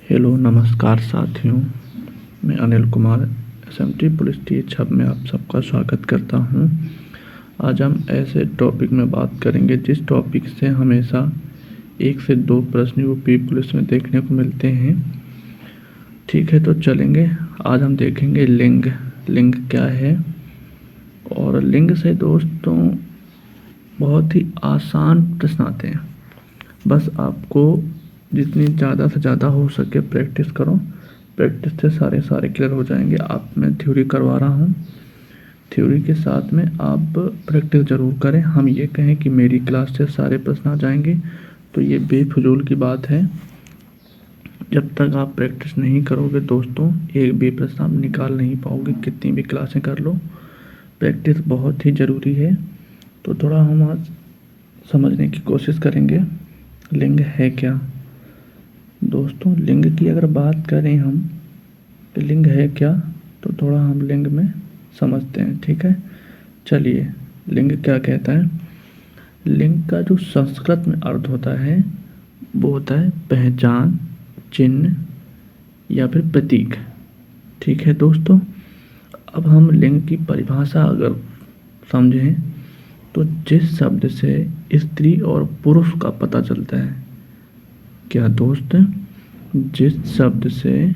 Hello नमस्कार साथियों, मैं Anil Kumar SMT police teach hub में आप सबका स्वागत करता हूं। आज हम ऐसे टॉपिक में बात करेंगे जिस टॉपिक से हमेशा 1 से 2 प्रश्न यूपी पुलिस में देखने को मिलते हैं। ठीक है, तो चलेंगे। आज हम देखेंगे लिंग। लिंग क्या है, और लिंग से दोस्तों बहुत ही आसान प्रश्न आते हैं। बस आपको जितनी ज़्यादा से ज़्यादा हो सके प्रैक्टिस करो। प्रैक्टिस से सारे क्लियर हो जाएंगे। आप मैं थ्योरी करवा रहा हूँ, थ्योरी के साथ में आप प्रैक्टिस ज़रूर करें। हम ये कहें कि मेरी क्लास से सारे प्रश्न आ जाएंगे तो ये बेफजूल की बात है। जब तक आप प्रैक्टिस नहीं करोगे दोस्तों, एक भी प्रश्न आप निकाल नहीं पाओगे, कितनी भी क्लासें कर लो। प्रैक्टिस बहुत ही ज़रूरी है। तो थोड़ा हम आज समझने की कोशिश करेंगे लिंग है क्या। दोस्तों, लिंग की अगर बात करें हम कि लिंग है क्या, तो थोड़ा हम लिंग में समझते हैं। ठीक है, चलिए। लिंग क्या कहता है? लिंग का जो संस्कृत में अर्थ होता है वो होता है पहचान, चिन्ह या फिर प्रतीक। ठीक है दोस्तों, अब हम लिंग की परिभाषा अगर समझें तो जिस शब्द से स्त्री और पुरुष का पता चलता है। क्या दोस्त? जिस शब्द से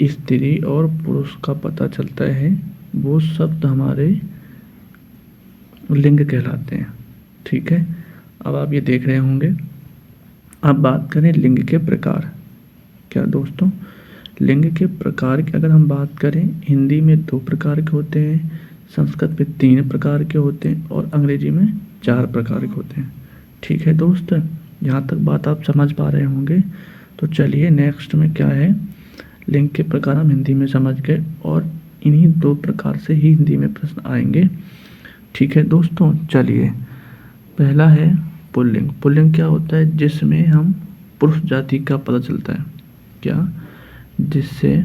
स्त्री और पुरुष का पता चलता है वो शब्द हमारे लिंग कहलाते हैं। ठीक है, अब आप ये देख रहे होंगे। अब बात करें लिंग के प्रकार। क्या दोस्तों? लिंग के प्रकार की अगर हम बात करें, हिंदी में 2 प्रकार के होते हैं, संस्कृत में 3 प्रकार के होते हैं और अंग्रेजी में 4 प्रकार के होते हैं। ठीक है दोस्त, यहाँ तक बात आप समझ पा रहे होंगे। तो चलिए नेक्स्ट में क्या है, लिंग के प्रकार हम हिंदी में समझ गए और इन्हीं 2 प्रकार से ही हिंदी में प्रश्न आएंगे। ठीक है दोस्तों, चलिए। पहला है पुल्लिंग। पुल्लिंग क्या होता है? जिसमें हम पुरुष जाति का पता चलता है। क्या? जिससे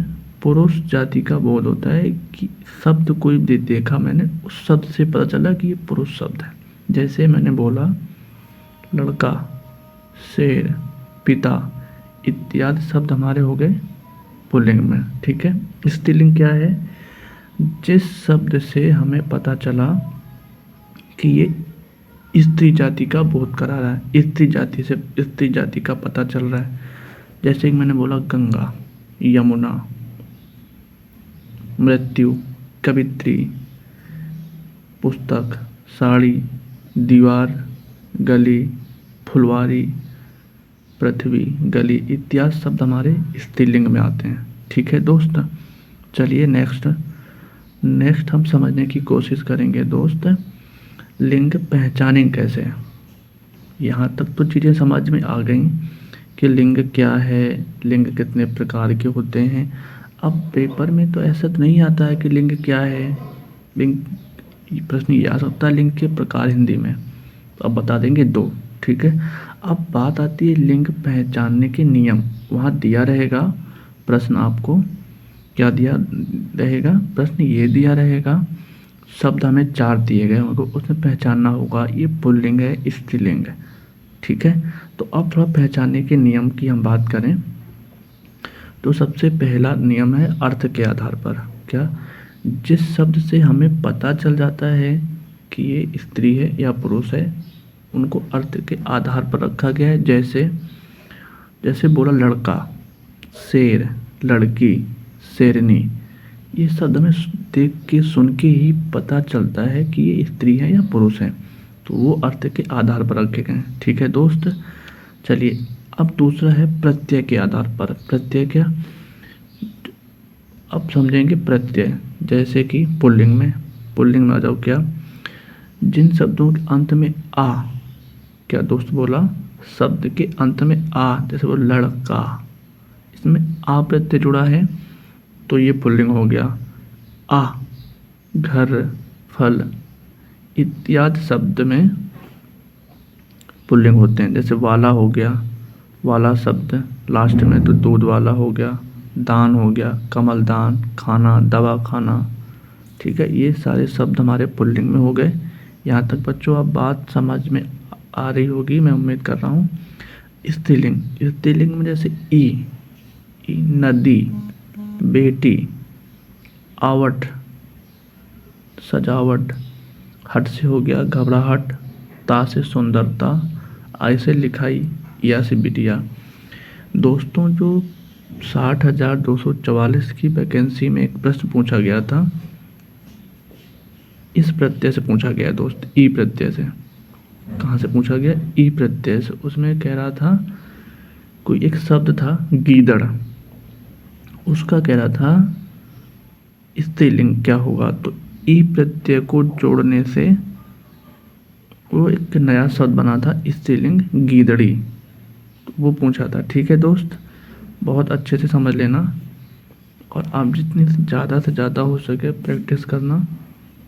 पुरुष जाति का बोध होता है कि शब्द कोई देखा मैंने, उस शब्द से पता चला कि ये पुरुष शब्द है। जैसे मैंने बोला लड़का, शेर, पिता इत्यादि शब्द हमारे हो गए पुल्लिंग में। ठीक है, स्त्रीलिंग क्या है? जिस शब्द से हमें पता चला कि ये स्त्री जाति का बोध करा रहा है, स्त्री जाति से स्त्री जाति का पता चल रहा है। जैसे कि मैंने बोला गंगा, यमुना, मृत्यु, कवित्री, पुस्तक, साड़ी, दीवार, गली, फुलवारी, पृथ्वी, गली इत्यादि शब्द हमारे स्त्रीलिंग में आते हैं। ठीक है दोस्त, चलिए नेक्स्ट हम समझने की कोशिश करेंगे दोस्त, लिंग पहचानें कैसे। यहाँ तक तो चीज़ें समझ में आ गई कि लिंग क्या है, लिंग कितने प्रकार के होते हैं। अब पेपर में तो ऐसा तो नहीं आता है कि लिंग क्या है। लिंग प्रश्न ये आ सकता है लिंग के प्रकार हिंदी में, तो अब बता देंगे 2। ठीक है, अब बात आती है लिंग पहचानने के नियम। वहाँ दिया रहेगा प्रश्न, आपको क्या दिया रहेगा? प्रश्न ये दिया रहेगा, शब्द हमें 4 दिए गए होंगे, उसमें पहचानना होगा ये पुल्लिंग है, स्त्रीलिंग है। ठीक है, तो अब थोड़ा पहचानने के नियम की हम बात करें तो सबसे पहला नियम है अर्थ के आधार पर। क्या? जिस शब्द से हमें पता चल जाता है कि ये स्त्री है या पुरुष है, उनको अर्थ के आधार पर रखा गया है। जैसे बोला लड़का, शेर, लड़की, शेरनी, ये शब्द हमें देख के सुन के ही पता चलता है कि ये स्त्री है या पुरुष है, तो वो अर्थ के आधार पर रखे गए हैं। ठीक है दोस्त, चलिए। अब दूसरा है प्रत्यय के आधार पर। प्रत्यय क्या? अब समझेंगे प्रत्यय। जैसे कि पुल्लिंग में आ जाओ। क्या? जिन शब्दों के अंत में आ, क्या दोस्त बोला? शब्द के अंत में आ, जैसे वो लड़का, इसमें आ प्रत्यय जुड़ा है तो ये पुल्लिंग हो गया। आ, घर, फल इत्यादि शब्द में पुल्लिंग होते हैं। जैसे वाला हो गया, वाला शब्द लास्ट में तो दूध वाला हो गया। दान हो गया, कमल दान, खाना, दवा खाना। ठीक है, ये सारे शब्द हमारे पुल्लिंग में हो गए। यहाँ तक बच्चों अब बात समझ में आ रही होगी, मैं उम्मीद कर रहा हूँ। स्त्रीलिंग में जैसे नदी, बेटी, आवट, सजावट, हट से हो गया घबराहट, ता से सुंदरता, आई से लिखाई, या से बिटिया। दोस्तों जो 60,244 की वैकेंसी में एक प्रश्न पूछा गया था, इस प्रत्यय से पूछा गया दोस्त, ई प्रत्यय से। कहाँ से पूछा गया? ई प्रत्यय से। उसमें कह रहा था कोई एक शब्द था गीदड़, उसका कह रहा था स्त्रीलिंग क्या होगा। तो ई प्रत्यय को जोड़ने से वो एक नया शब्द बना था स्त्रीलिंग गीदड़ी, तो वो पूछा था। ठीक है दोस्त, बहुत अच्छे से समझ लेना और आप जितनी ज़्यादा से ज़्यादा हो सके प्रैक्टिस करना।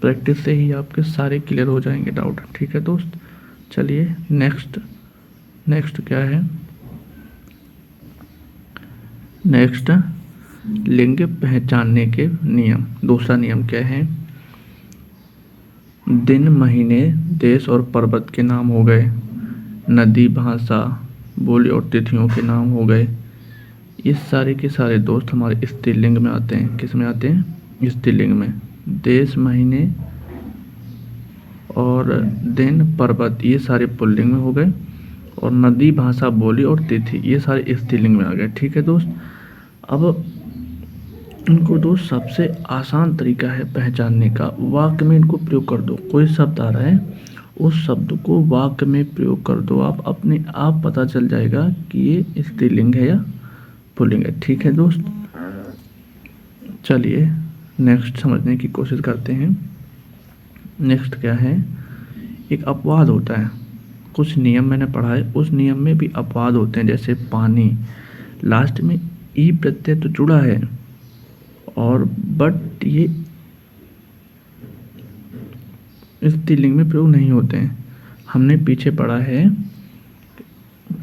प्रैक्टिस से ही आपके सारे क्लियर हो जाएंगे डाउट। ठीक है दोस्त, चलिए नेक्स्ट क्या है? नेक्स्ट लिंग पहचानने के नियम। दूसरा नियम क्या है? दिन, महीने, देश और पर्वत के नाम हो गए, नदी, भाषा, बोली और तिथियों के नाम हो गए। ये सारे के सारे दोस्त हमारे स्त्रीलिंग में आते हैं। किस में आते हैं? स्त्रीलिंग में। देश, महीने और दिन, पर्वत ये सारे पुल्लिंग में हो गए, और नदी, भाषा, बोली और तिथि ये सारे स्त्रीलिंग में आ गए। ठीक है दोस्त, अब इनको दोस्त सबसे आसान तरीका है पहचानने का, वाक्य में इनको प्रयोग कर दो। कोई शब्द आ रहा है, उस शब्द को वाक्य में प्रयोग कर दो, आप अपने आप पता चल जाएगा कि ये स्त्रीलिंग है या पुल्लिंग है। ठीक है दोस्त, चलिए नेक्स्ट समझने की कोशिश करते हैं। नेक्स्ट क्या है? एक अपवाद होता है। कुछ नियम मैंने पढ़ा है, उस नियम में भी अपवाद होते हैं। जैसे पानी, लास्ट में ई प्रत्यय तो जुड़ा है और बट ये स्त्रीलिंग में प्रयोग नहीं होते हैं। हमने पीछे पढ़ा है,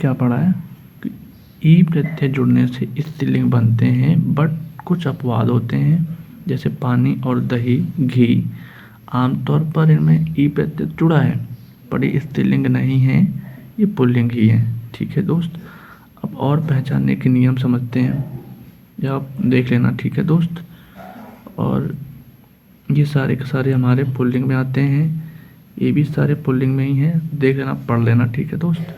क्या पढ़ा है? ई प्रत्यय जुड़ने से स्त्रीलिंग बनते हैं, बट कुछ अपवाद होते हैं। जैसे पानी और दही, घी, आमतौर पर इनमें ई प्रत्यय जुड़ा है पर ये स्त्रीलिंग नहीं है, ये पुल्लिंग ही है। ठीक है दोस्त, अब और पहचानने के नियम समझते हैं, या आप देख लेना। ठीक है दोस्त, और ये सारे के सारे हमारे पुल्लिंग में आते हैं, ये भी सारे पुल्लिंग में ही हैं, देख लेना, पढ़ लेना। ठीक है दोस्त,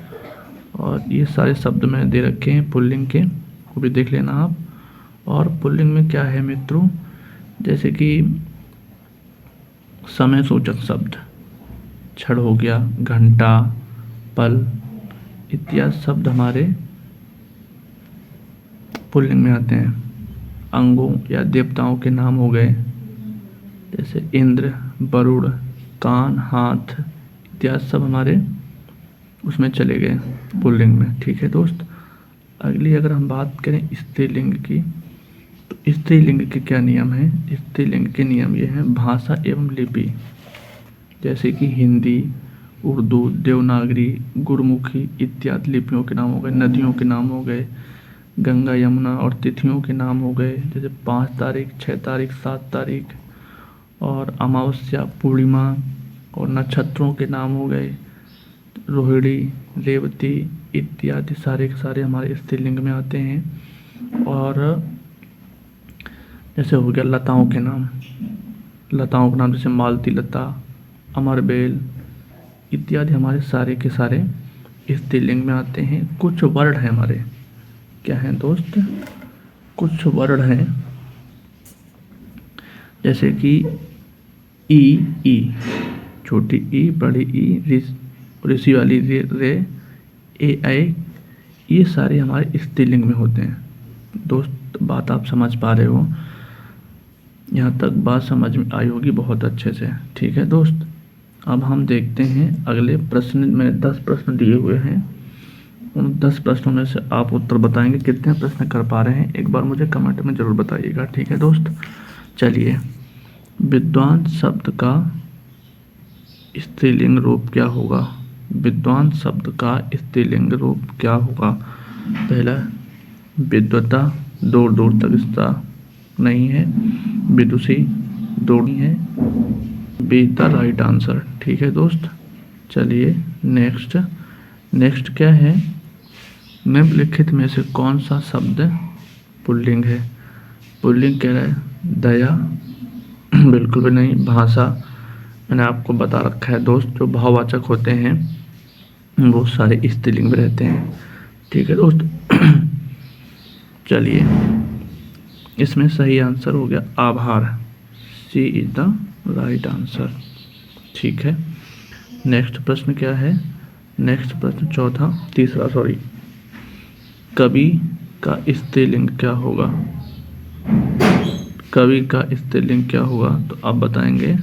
और ये सारे शब्द मैंने दे रखे हैं पुल्लिंग के, वो भी देख लेना आप। और पुल्लिंग में क्या है मित्रों? जैसे कि समय सूचक शब्द, क्षण हो गया, घंटा, पल इत्यादि शब्द हमारे पुल्लिंग में आते हैं। अंगों या देवताओं के नाम हो गए, जैसे इंद्र, वरुण, कान, हाथ इत्यादि सब हमारे उसमें चले गए पुल्लिंग में। ठीक है दोस्त, अगली अगर हम बात करें स्त्रीलिंग की, तो स्त्रीलिंग के क्या नियम हैं? स्त्रीलिंग के नियम ये हैं, भाषा एवं लिपि, जैसे कि हिंदी, उर्दू, देवनागरी, गुरमुखी इत्यादि लिपियों के नाम हो गए। नदियों के नाम हो गए, गंगा, यमुना, और तिथियों के नाम हो गए, जैसे 5 तारीख, 6 तारीख, 7 तारीख, और अमावस्या, पूर्णिमा, और नक्षत्रों के नाम हो गए, रोहिणी, रेवती इत्यादि सारे के सारे हमारे स्त्रीलिंग में आते हैं। और जैसे हो गया लताओं के नाम, लताओं के नाम जैसे मालती लता, अमरबेल इत्यादि हमारे सारे के सारे स्त्रीलिंग में आते हैं। कुछ वर्ण हैं हमारे, क्या हैं दोस्त? कुछ वर्ण हैं, जैसे कि ई, छोटी ई, बड़ी ई, ऋषि वाली रे, ए, आई, ये सारे हमारे स्त्रीलिंग में होते हैं। दोस्त बात आप समझ पा रहे हो? यहाँ तक बात समझ में आई होगी बहुत अच्छे से। ठीक है दोस्त, अब हम देखते हैं अगले प्रश्न में। 10 प्रश्न दिए हुए हैं, उन 10 प्रश्नों में से आप उत्तर बताएंगे। कितने प्रश्न कर पा रहे हैं एक बार मुझे कमेंट में ज़रूर बताइएगा। ठीक है दोस्त, चलिए, विद्वान शब्द का स्त्रीलिंग रूप क्या होगा? विद्वान शब्द का स्त्रीलिंग रूप क्या होगा? पहला, विद्वता, दूर दूर तक इसका नहीं है। विदुषी, दूर नहीं है। Be the right answer. ठीक है दोस्त, चलिए नेक्स्ट क्या है? निम्नलिखित में से कौन सा शब्द पुल्लिंग है। पुल्लिंग कह रहा है दया, बिल्कुल भी नहीं। भाषा, मैंने आपको बता रखा है दोस्त, जो भाववाचक होते हैं वो सारे स्त्रीलिंग में रहते हैं। ठीक है दोस्त। चलिए, इसमें सही आंसर हो गया आभार। सी इज द राइट आंसर। ठीक है, नेक्स्ट प्रश्न क्या है? नेक्स्ट प्रश्न तीसरा कवि का स्त्रीलिंग क्या होगा? कवि का स्त्रीलिंग क्या होगा? तो आप बताएंगे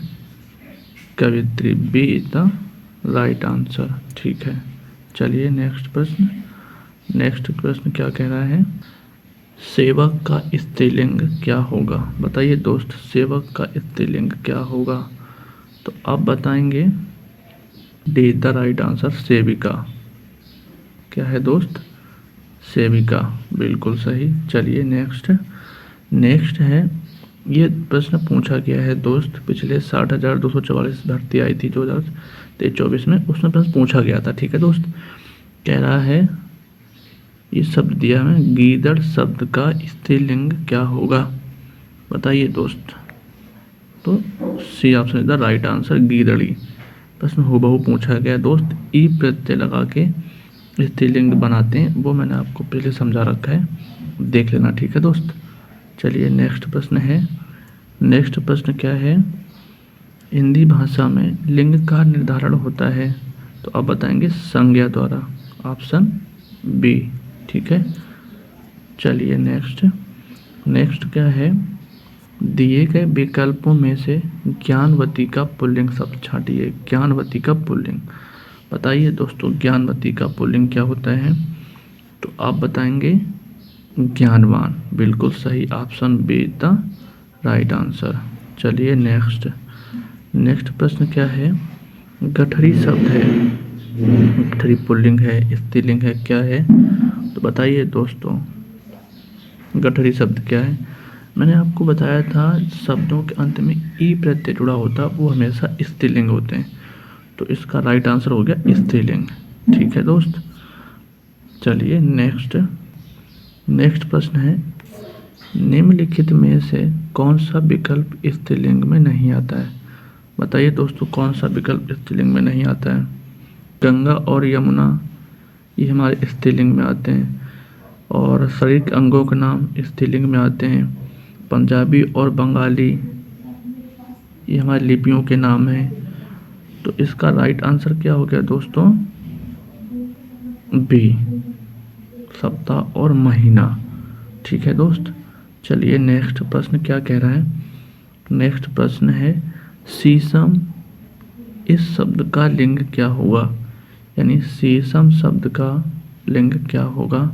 कवित्री। B is the right answer. ठीक है, चलिए नेक्स्ट प्रश्न क्या कह रहा है? सेवक का स्त्रीलिंग क्या होगा? बताइए दोस्त, सेवक का स्त्रीलिंग क्या होगा? तो आप बताएंगे D is the right answer, सेविका। क्या है दोस्त? सेविका, बिल्कुल सही। चलिए नेक्स्ट है, ये प्रश्न पूछा गया है दोस्त, पिछले 60,244 भर्ती आई थी 2023-24 में, उसमें प्रश्न पूछा गया था। ठीक है दोस्त, कह रहा है ये शब्द दिया है, गीदड़ शब्द का स्त्रीलिंग क्या होगा? बताइए दोस्त। तो C option is the right answer, गीदड़ी। प्रश्न हूबहू पूछा गया दोस्त, ई प्रत्यय लगा के स्त्रीलिंग बनाते हैं, वो मैंने आपको पहले समझा रखा है, देख लेना। ठीक है दोस्त। चलिए नेक्स्ट प्रश्न क्या है? हिंदी भाषा में लिंग का निर्धारण होता है, तो आप बताएंगे संज्ञा द्वारा, ऑप्शन बी। ठीक है, चलिए नेक्स्ट क्या है? दिए गए विकल्पों में से ज्ञानवती का पुल्लिंग शब्द छांटिए। ज्ञानवती का पुल्लिंग, बताइए दोस्तों, ज्ञानवती का पुल्लिंग क्या होता है? तो आप बताएंगे ज्ञानवान, बिल्कुल सही, option be the right answer. चलिए नेक्स्ट प्रश्न क्या है? गठरी शब्द है, गठरी पुल्लिंग है, स्त्रीलिंग है, क्या है? तो बताइए दोस्तों, गठरी शब्द क्या है? मैंने आपको बताया था शब्दों के अंत में ई प्रत्यय जुड़ा होता वो हमेशा स्त्रीलिंग होते हैं, तो इसका राइट आंसर हो गया स्त्रीलिंग। ठीक है दोस्त। चलिए नेक्स्ट प्रश्न है, निम्नलिखित में से कौन सा विकल्प स्त्रीलिंग में नहीं आता है? बताइए दोस्तों, कौन सा विकल्प स्त्रीलिंग में नहीं आता है? गंगा और यमुना ये हमारे स्त्रीलिंग में आते हैं, और शरीर के अंगों के नाम स्त्रीलिंग में आते हैं। पंजाबी और बंगाली ये हमारी लिपियों के नाम हैं। तो इसका राइट आंसर क्या हो गया दोस्तों? बी, सप्ताह और महीना। ठीक है दोस्त। चलिए नेक्स्ट प्रश्न क्या कह रहा है? नेक्स्ट प्रश्न है, शीशम इस शब्द का लिंग क्या होगा? यानी शीशम शब्द का लिंग क्या होगा?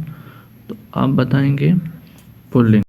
तो आप बताएंगे पुल्लिंग।